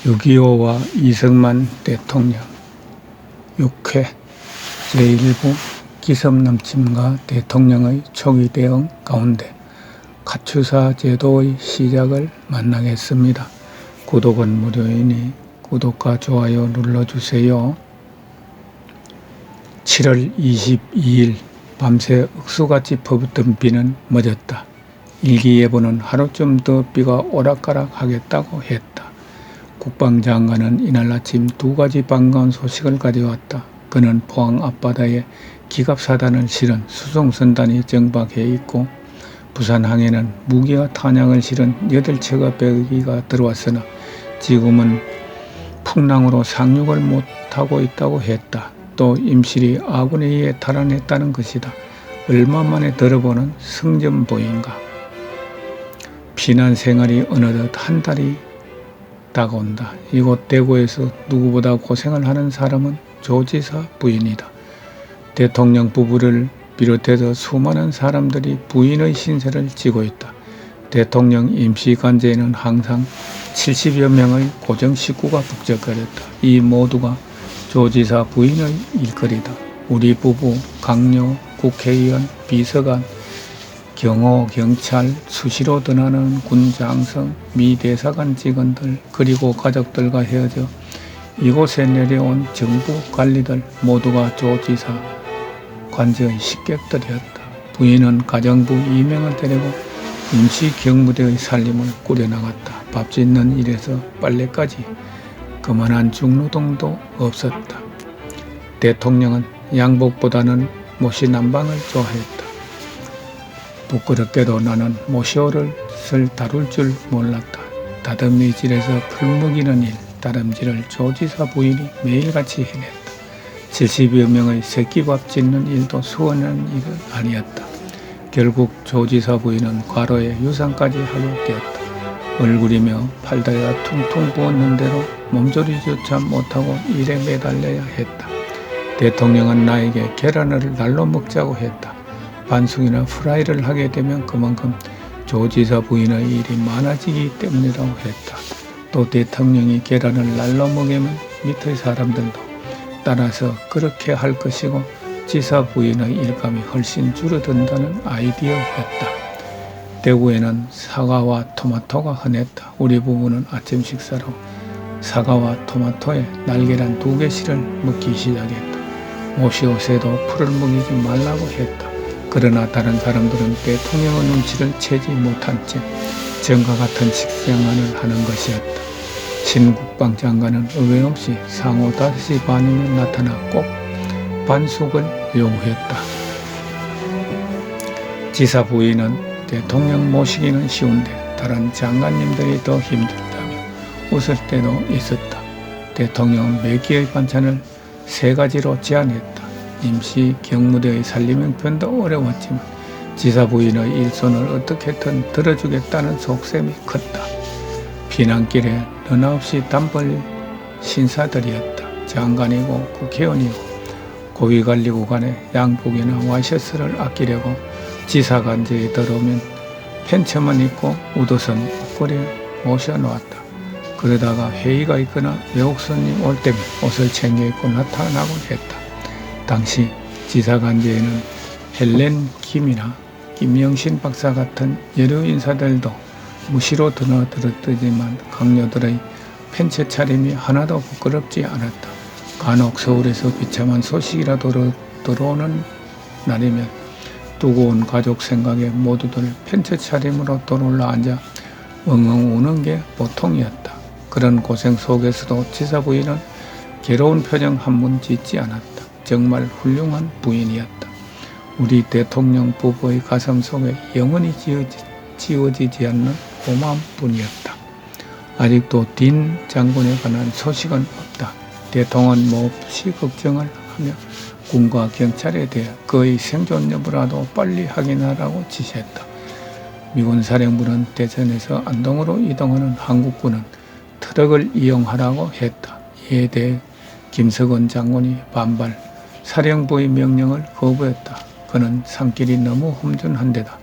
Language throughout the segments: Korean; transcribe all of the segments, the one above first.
6.25와 이승만 대통령 6회 제1부 기습남침과 대통령의 초기 대응 가운데 가추사 제도의 시작을 만나겠습니다. 구독은 무료이니 구독과 좋아요 눌러주세요. 7월 22일 밤새 억수같이 퍼붓던 비는 멎었다. 일기예보는 하루쯤 더 비가 오락가락 하겠다고 했다. 국방장관은 이날 아침 2가지 반가운 소식을 가져왔다. 그는 포항 앞바다에 기갑사단을 실은 수송선단이 정박해 있고 부산항에는 무기와 탄약을 실은 8척의 배기가 들어왔으나 지금은 풍랑으로 상륙을 못하고 있다고 했다. 또 임실이 아군에 의해 탈환했다는 것이다. 얼마 만에 들어보는 성전보인가. 피난 생활이 어느덧 한 달이 다가온다. 이곳 대구에서 누구보다 고생을 하는 사람은 조 지사 부인이다. 대통령 부부를 비롯해서 수많은 사람들이 부인의 신세를 지고 있다. 대통령 임시관제에는 항상 70여 명의 고정 식구가 북적거렸다. 이 모두가 조 지사 부인의 일거리다. 우리 부부, 강요, 국회의원, 비서관, 경호, 경찰, 수시로 떠나는 군장성, 미 대사관 직원들, 그리고 가족들과 헤어져 이곳에 내려온 정부 관리들 모두가 조 지사 관저의 식객들이었다. 부인은 가정부 2명을 데리고 임시 경무대의 살림을 꾸려나갔다. 밥 짓는 일에서 빨래까지 그만한 중노동도 없었다. 대통령은 양복보다는 모시 남방을 좋아했다. 부끄럽게도 나는 모시옷을 다룰 줄 몰랐다. 다듬이질에서 풀먹이는 일, 다람질을 조 지사 부인이 매일같이 해냈다. 70여 명의 새끼밥 짓는 일도 수월한 일은 아니었다. 결국 조 지사 부인은 과로에 유산까지 하게 되었다. 얼굴이며 팔다리가 퉁퉁 부었는 대로 몸조리조차 못하고 일에 매달려야 했다. 대통령은 나에게 계란을 날로 먹자고 했다. 반숙이나 프라이를 하게 되면 그만큼 조 지사 부인의 일이 많아지기 때문이라고 했다. 또 대통령이 계란을 날로 먹이면 밑의 사람들도 따라서 그렇게 할 것이고 지사 부인의 일감이 훨씬 줄어든다는 아이디어였다. 대구에는 사과와 토마토가 흔했다. 우리 부부는 아침 식사로 사과와 토마토에 날계란 2개씩을 먹기 시작했다. 모시옷에도 풀을 먹이지 말라고 했다. 그러나 다른 사람들은 대통령의 눈치를 채지 못한 채 전과 같은 식생활을 하는 것이었다. 신국방장관은 의외 없이 상오 5시 반이면 나타나 꼭 반숙을 요구했다. 지사 부인은 대통령 모시기는 쉬운데 다른 장관님들이 더 힘들다며 웃을 때도 있었다. 대통령은 매끼의 반찬을 3가지로 제한했다. 임시 경무대의 살림형편도 어려웠지만 지사 부인의 일손을 어떻게든 들어주겠다는 속셈이 컸다. 피난길에 너나없이 담벌 신사들이었다. 장관이고 국회의원이고 고위관리구간에 양복이나 와이셔츠를 아끼려고 지사관제에 들어오면 팬츠만 입고 웃어선 옷걸이에 모셔놓았다. 그러다가 회의가 있거나 외국 손님 올 때면 옷을 챙겨 입고 나타나곤 했다. 당시 지사관제에는 헬렌 김이나 김영신 박사 같은 여러 인사들도 무시로 드나들었더지만 강요들의 팬츠 차림이 하나도 부끄럽지 않았다. 간혹 서울에서 비참한 소식이라도 들어오는 날이면 두고 온 가족 생각에 모두들 팬츠 차림으로 떠올라 앉아 엉엉 우는 게 보통이었다. 그런 고생 속에서도 지사 부인은 괴로운 표정 한 번 짓지 않았다. 정말 훌륭한 부인이었다. 우리 대통령 부부의 가슴 속에 영원히 지워지지 않는 고마운 분이었다. 아직도 딘 장군에 관한 소식은 없다. 대통령은 몹시 걱정을 하며 군과 경찰에 대해 그의 생존 여부라도 빨리 확인하라고 지시했다. 미군 사령부는 대전에서 안동으로 이동하는 한국군은 트럭을 이용하라고 했다. 이에 대해 김석원 장군이 반발, 사령부의 명령을 거부했다. 그는 산길이 너무 험준한데다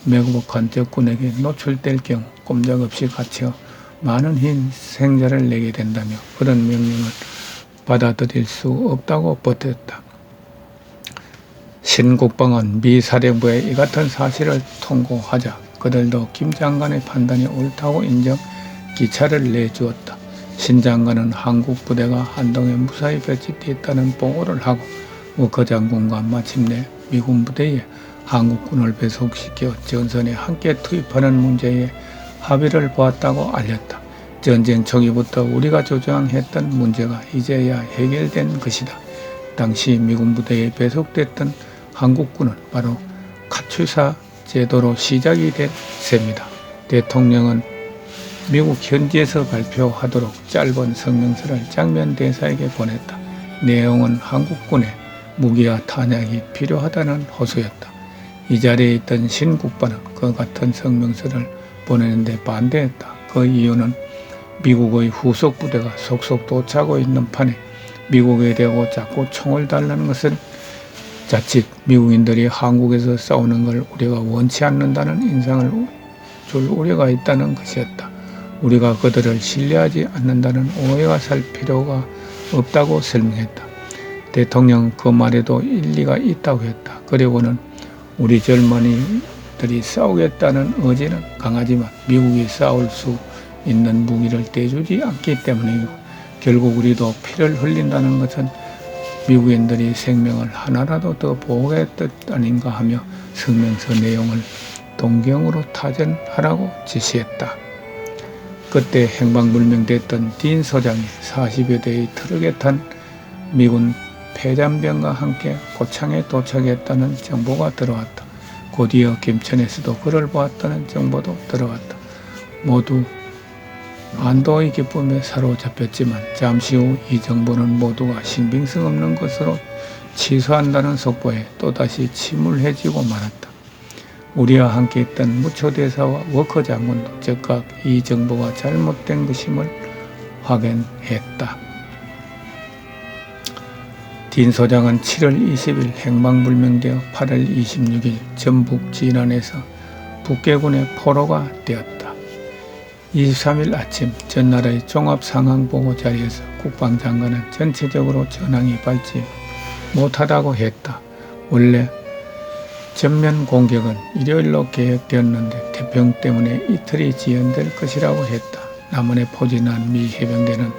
매국한 적군에게 노출될 경우 꼼짝없이 갇혀 많은 희생자를 내게 된다며 그런 명령을 받아들일 수 없다고 버텼다. 신국방은 미 사령부에 이 같은 사실을 통고하자 그들도 김 장관의 판단이 옳다고 인정 기차를 내주었다. 신 장관은 한국 부대가 한동에 무사히 배치되었다는 보고를 하고 워커 장군과 마침내 미군 부대에 한국군을 배속시켜 전선에 함께 투입하는 문제에 합의를 보았다고 알렸다. 전쟁 초기부터 우리가 조장했던 문제가 이제야 해결된 것이다. 당시 미군 부대에 배속됐던 한국군은 바로 카투사 제도로 시작이 된 셈이다. 대통령은 미국 현지에서 발표하도록 짧은 성명서를 장면 대사에게 보냈다. 내용은 한국군의 무기와 탄약이 필요하다는 호소였다. 이 자리에 있던 신국방은 그 같은 성명서를 보내는데 반대했다. 그 이유는 미국의 후속 부대가 속속 도착하고 있는 판에 미국에 대고 자꾸 총을 달라는 것은 자칫 미국인들이 한국에서 싸우는 걸 우리가 원치 않는다는 인상을 줄 우려가 있다는 것이었다. 우리가 그들을 신뢰하지 않는다는 오해가 살 필요가 없다고 설명했다. 대통령은 그 말에도 일리가 있다고 했다. 그리고는 우리 젊은이들이 싸우겠다는 의지는 강하지만 미국이 싸울 수 있는 무기를 떼주지 않기 때문이고 결국 우리도 피를 흘린다는 것은 미국인들이 생명을 하나라도 더 보호할 뜻 아닌가 하며 성명서 내용을 동경으로 타전하라고 지시했다. 그때 행방불명됐던 딘 소장이 40여 대의 트럭에 탄 미군 폐잔병과 함께 고창에 도착했다는 정보가 들어왔다. 곧이어 김천에서도 그를 보았다는 정보도 들어왔다. 모두 안도의 기쁨에 사로잡혔지만 잠시 후 이 정보는 모두가 신빙성 없는 것으로 취소한다는 속보에 또다시 침울해지고 말았다. 우리와 함께 있던 무초대사와 워커 장군도 즉각 이 정보가 잘못된 것임을 확인했다. 딘 소장은 7월 20일 행방불명되어 8월 26일 전북 진안에서 북계군의 포로가 되었다. 23일 아침 전날의 종합상황보고 자리에서 국방장관은 전체적으로 전황이 밝지 못하다고 했다. 원래 전면 공격은 일요일로 계획되었는데 태평 때문에 이틀이 지연될 것이라고 했다. 남한에 포진한 미 해병대는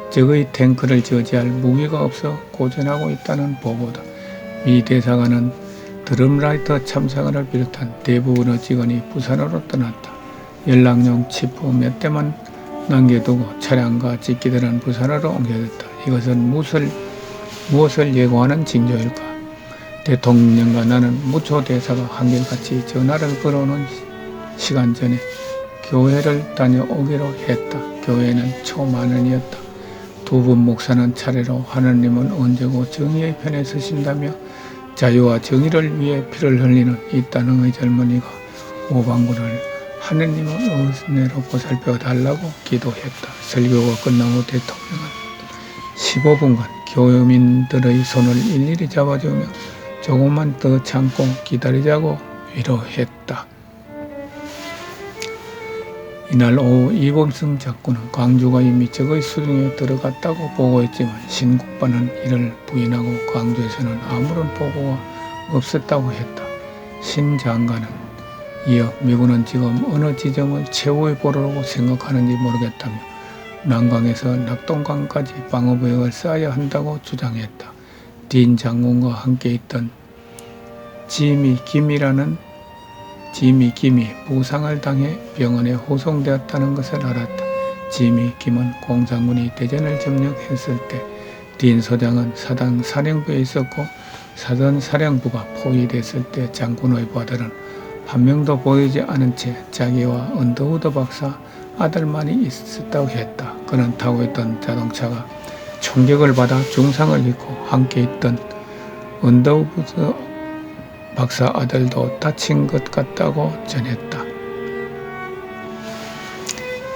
적의 탱크를 저지할 무기가 없어 고전하고 있다는 보고다. 미 대사관은 드럼라이터 참사관을 비롯한 대부분의 직원이 부산으로 떠났다. 연락용 치프 몇 대만 남겨두고 차량과 직기들은 부산으로 옮겨졌다. 이것은 무엇을 예고하는 징조일까? 대통령과 나는 무초 대사가 한결같이 전화를 걸어오는 시간 전에 교회를 다녀오기로 했다. 교회는 초만원이었다. 두 분 목사는 차례로 하느님은 언제고 정의의 편에 서신다며 자유와 정의를 위해 피를 흘리는 이 땅의 젊은이가 오방구를 하느님의 은혜로 보살펴 달라고 기도했다. 설교가 끝나고 대통령은 15분간 교민들의 손을 일일이 잡아주며 조금만 더 참고 기다리자고 위로했다. 이날 오후 이범승 장군은 광주가 이미 적의 수중에 들어갔다고 보고했지만 신국방은 이를 부인하고 광주에서는 아무런 보고가 없었다고 했다. 신 장관은 이어 미군은 지금 어느 지점을 최후의 보루라고 생각하는지 모르겠다며 난강에서 낙동강까지 방어구역을 쌓아야 한다고 주장했다. 딘 장군과 함께 있던 지미 김이 부상을 당해 병원에 후송되었다는 것을 알았다. 지미 김은 공산군이 대전을 점령했을 때 딘 소장은 사단 사령부에 있었고 사단 사령부가 포위됐을 때 장군의 부하들은 한 명도 보이지 않은 채 자기와 언더우드 박사 아들만이 있었다고 했다. 그는 타고 있던 자동차가 총격을 받아 중상을 입고 함께 있던 언더우드 박사 아들도 다친 것 같다고 전했다.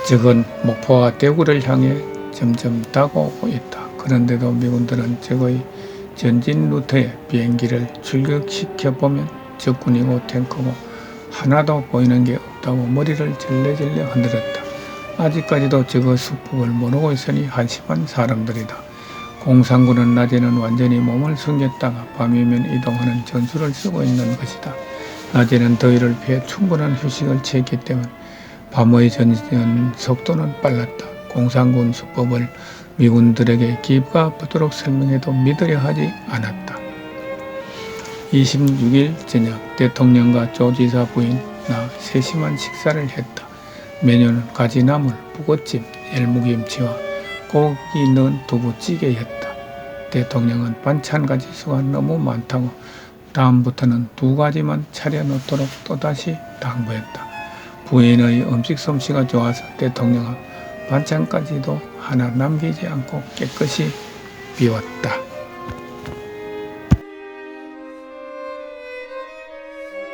적은 목포와 대구를 향해 점점 다가오고 있다. 그런데도 미군들은 적의 전진 루트에 비행기를 출격시켜보면 적군이고 탱크고 하나도 보이는 게 없다고 머리를 절레절레 흔들었다. 아직까지도 저거 수법을 모르고 있으니 한심한 사람들이다. 공산군은 낮에는 완전히 몸을 숨겼다가 밤이면 이동하는 전술을 쓰고 있는 것이다. 낮에는 더위를 피해 충분한 휴식을 취했기 때문에 밤의 전진 속도는 빨랐다. 공산군 수법을 미군들에게 기입가 붙도록 설명해도 믿으려 하지 않았다. 26일 저녁 대통령과 조지사 부인 나 세심한 식사를 했다. 메뉴는 가지나물, 북어찜, 열무김치와 고기 넣은 두부찌개였다. 대통령은 반찬 가지수가 너무 많다고 다음부터는 2가지만 차려놓도록 또다시 당부했다. 부인의 음식 솜씨가 좋아서 대통령은 반찬까지도 하나 남기지 않고 깨끗이 비웠다.